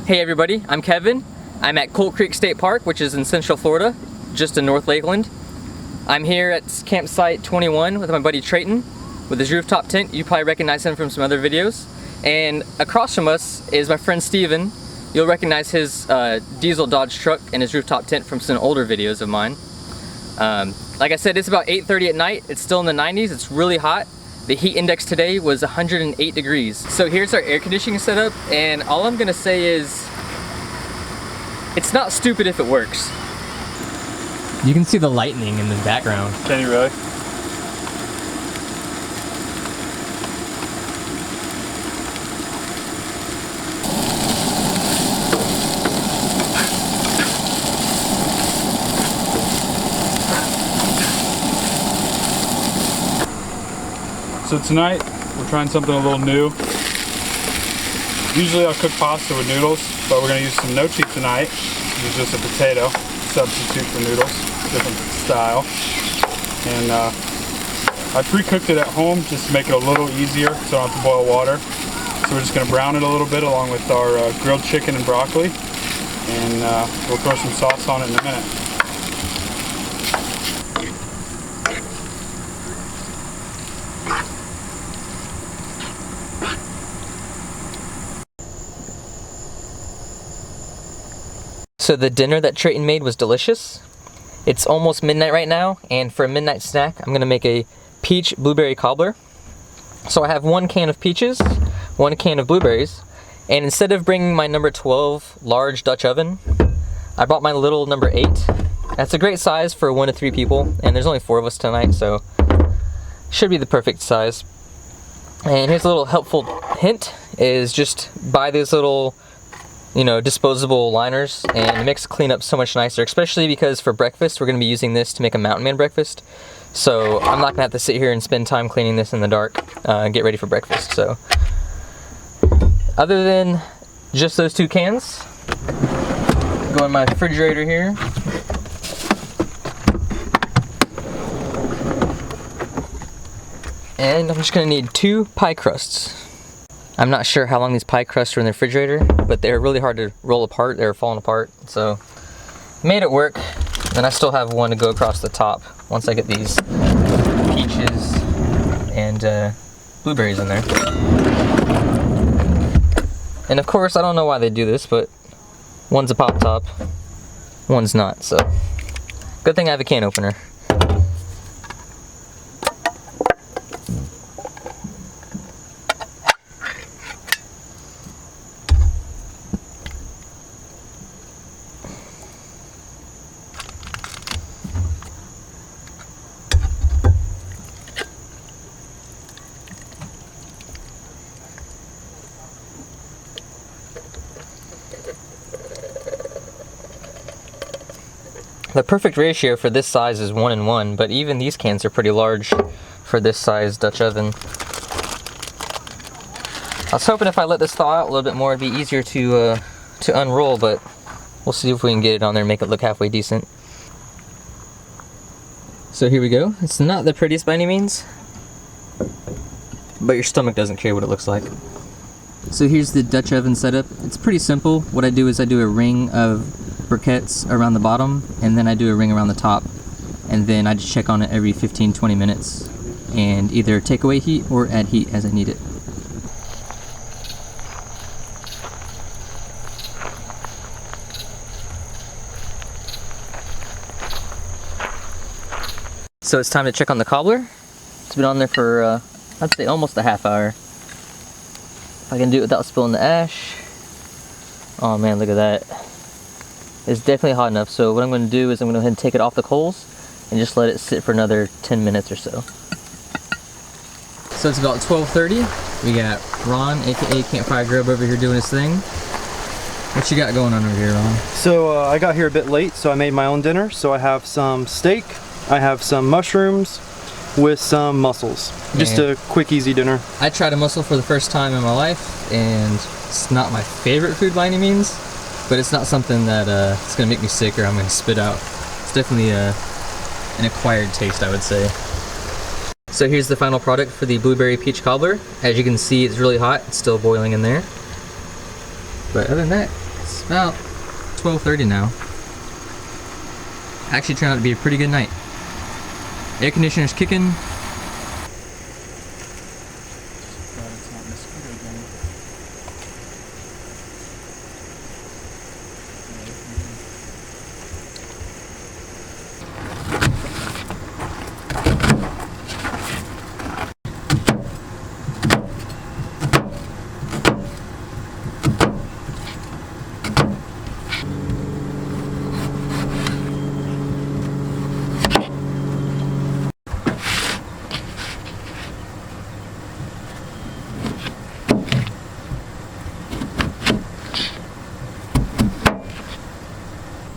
Hey everybody, I'm Kevin. I'm at Colt Creek State Park, which is in Central Florida, just in North Lakeland. I'm here at campsite 21 with my buddy Trayton with his rooftop tent. You probably recognize him from some other videos. And across from us is my friend Steven. You'll recognize his diesel Dodge truck and his rooftop tent from some older videos of mine. Like I said, it's about 8:30 at night. It's still in the 90s. It's really hot. The heat index today was 108 degrees. So here's our air conditioning setup, and all I'm gonna say is, it's not stupid if it works. You can see the lightning in the background. Can you really? So tonight, we're trying something a little new. Usually I'll cook pasta with noodles, but we're gonna use some nochi tonight. Use just a potato substitute for noodles, different style. And I pre-cooked it at home just to make it a little easier so I don't have to boil water. So we're just gonna brown it a little bit along with our grilled chicken and broccoli. And we'll throw some sauce on it in a minute. So the dinner that Trayton made was delicious. It's almost midnight right now, and for a midnight snack, I'm gonna make a peach blueberry cobbler. So I have 1 can of peaches, 1 can of blueberries, and instead of bringing my number 12 large Dutch oven, I brought my little number 8. That's a great size for 1 to 3 people, and there's only 4 of us tonight, so should be the perfect size. And here's a little helpful hint, is just buy these little disposable liners, and it makes the cleanup so much nicer, especially because for breakfast we're going to be using this to make a mountain man breakfast. So I'm not going to have to sit here and spend time cleaning this in the dark and get ready for breakfast. So other than just those 2 cans, go in my refrigerator here. And I'm just going to need 2 pie crusts. I'm not sure how long these pie crusts were in the refrigerator, but they're really hard to roll apart. They were falling apart, so made it work. And I still have 1 to go across the top once I get these peaches and blueberries in there. And of course, I don't know why they do this, but 1's a pop top, 1's not, so good thing I have a can opener. The perfect ratio for this size is 1 and 1, but even these cans are pretty large for this size Dutch oven. I was hoping if I let this thaw out a little bit more, it'd be easier to unroll, but we'll see if we can get it on there and make it look halfway decent. So here we go. It's not the prettiest by any means, but your stomach doesn't care what it looks like. So here's the Dutch oven setup. It's pretty simple. What I do is I do a ring of briquettes around the bottom, and then I do a ring around the top, and then I just check on it every 15-20 minutes and either take away heat or add heat as I need it. So it's time to check on the cobbler. It's been on there for I'd say almost a half hour. If I can do it without spilling the ash. Oh man, look at that. It's definitely hot enough, so what I'm going to do is I'm going to go ahead and take it off the coals and just let it sit for another 10 minutes or so. So it's about 12:30. We got Ron, aka Campfire Grub, over here doing his thing. What you got going on over here, Ron? So I got here a bit late, so I made my own dinner. So I have some steak, I have some mushrooms with some mussels. Just a quick, easy dinner. I tried a mussel for the first time in my life, and it's not my favorite food by any means. But it's not something that it's going to make me sick or I'm going to spit out. It's definitely an acquired taste, I would say. So here's the final product for the blueberry peach cobbler. As you can see, it's really hot. It's still boiling in there. But other than that, It's about 12:30 now. Actually turned out to be a pretty good night. Air conditioner's kicking.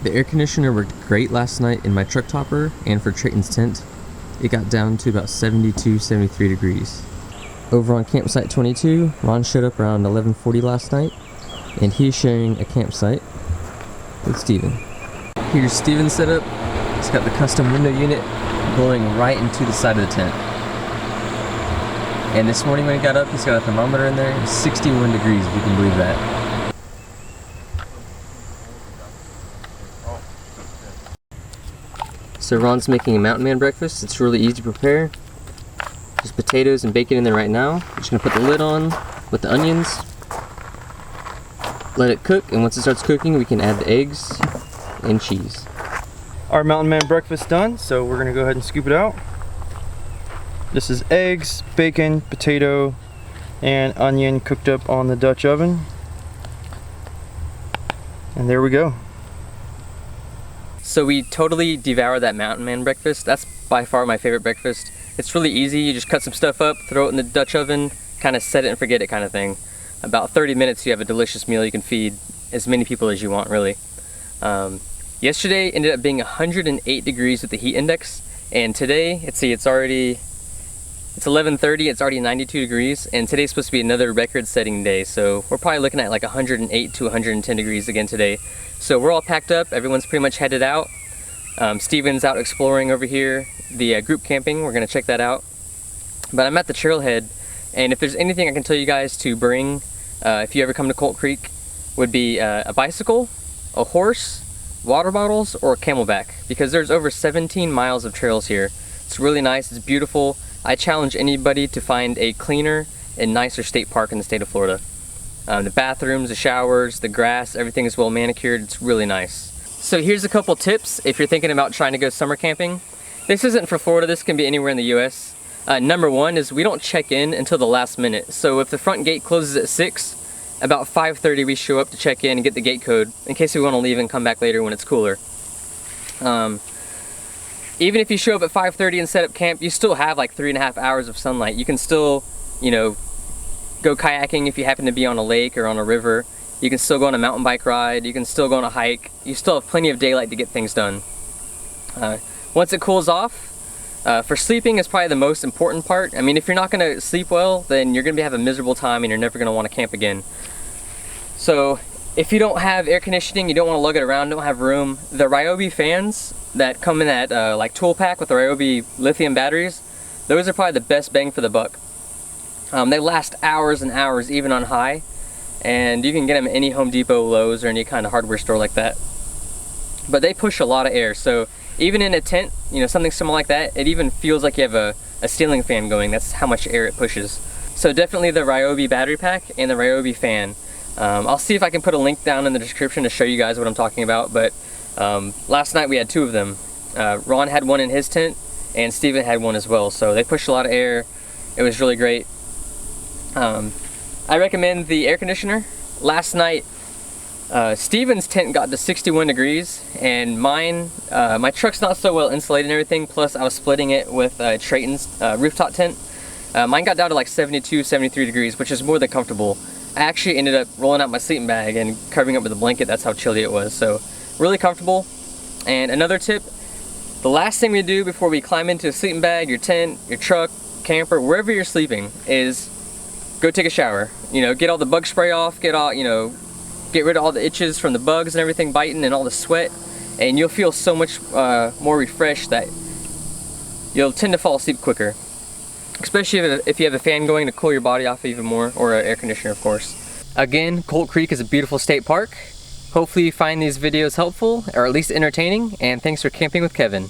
The air conditioner worked great last night in my truck topper and for Trayton's tent. It got down to about 72, 73 degrees. Over on campsite 22, Ron showed up around 11:40 last night, and he's sharing a campsite with Steven. Here's Steven's setup. It's got the custom window unit blowing right into the side of the tent. And this morning when he got up, he's got a thermometer in there. It's 61 degrees, if you can believe that. So Ron's making a mountain man breakfast. It's really easy to prepare. Just potatoes and bacon in there right now. I'm just gonna put the lid on with the onions. Let it cook, and once it starts cooking, we can add the eggs and cheese. Our mountain man breakfast done, so we're gonna go ahead and scoop it out. This is eggs, bacon, potato, and onion cooked up on the Dutch oven. And there we go. So we totally devoured that mountain man breakfast. That's by far my favorite breakfast. It's really easy. You just cut some stuff up, throw it in the Dutch oven, kind of set it and forget it kind of thing. About 30 minutes you have a delicious meal. You can feed as many people as you want, really. Yesterday ended up being 108 degrees with the heat index, and today, it's 11:30, it's already 92 degrees, and today's supposed to be another record-setting day, so we're probably looking at like 108 to 110 degrees again today. So we're all packed up, everyone's pretty much headed out. Steven's out exploring over here, the group camping, we're gonna check that out. But I'm at the trailhead, and if there's anything I can tell you guys to bring if you ever come to Colt Creek, would be a bicycle, a horse, water bottles, or a camelback, because there's over 17 miles of trails here. It's really nice, it's beautiful. I challenge anybody to find a cleaner and nicer state park in the state of Florida. The bathrooms, the showers, the grass, everything is well manicured. It's really nice. So here's a couple tips if you're thinking about trying to go summer camping. This isn't for Florida, this can be anywhere in the US. Number one is we don't check in until the last minute. So if the front gate closes at 6, about 5:30 we show up to check in and get the gate code in case we want to leave and come back later when it's cooler. Even if you show up at 5:30 and set up camp, you still have like 3.5 hours of sunlight. You can still, you know, go kayaking if you happen to be on a lake or on a river. You can still go on a mountain bike ride. You can still go on a hike. You still have plenty of daylight to get things done. Once it cools off, for sleeping is probably the most important part. I mean, if you're not gonna sleep well, then you're gonna have a miserable time and you're never gonna want to camp again. So if you don't have air conditioning, you don't want to lug it around, don't have room, the Ryobi fans that come in that like tool pack with the Ryobi lithium batteries, those are probably the best bang for the buck. They last hours and hours even on high, and you can get them at any Home Depot, Lowe's, or any kind of hardware store like that. But they push a lot of air, so even in a tent, you know, something similar like that, it even feels like you have a ceiling fan going. That's how much air it pushes. So definitely the Ryobi battery pack and the Ryobi fan. I'll see if I can put a link down in the description to show you guys what I'm talking about, but last night we had 2 of them. Ron had one in his tent, and Steven had one as well, so they pushed a lot of air. It was really great. I recommend the air conditioner. Last night, Steven's tent got to 61 degrees, and mine, my truck's not so well insulated and everything, plus I was splitting it with Trayton's rooftop tent. Mine got down to like 72, 73 degrees, which is more than comfortable. I actually ended up rolling out my sleeping bag and covering up with a blanket. That's how chilly it was. So really comfortable. And another tip, the last thing we do before we climb into a sleeping bag, your tent, your truck, camper, wherever you're sleeping, is go take a shower. You know, get all the bug spray off, get all, you know, get rid of all the itches from the bugs and everything biting and all the sweat, and you'll feel so much more refreshed that you'll tend to fall asleep quicker. Especially if you have a fan going to cool your body off even more, or an air conditioner, of course. Again, Colt Creek is a beautiful state park, Hopefully you find these videos helpful, or at least entertaining, and thanks for camping with Kevin.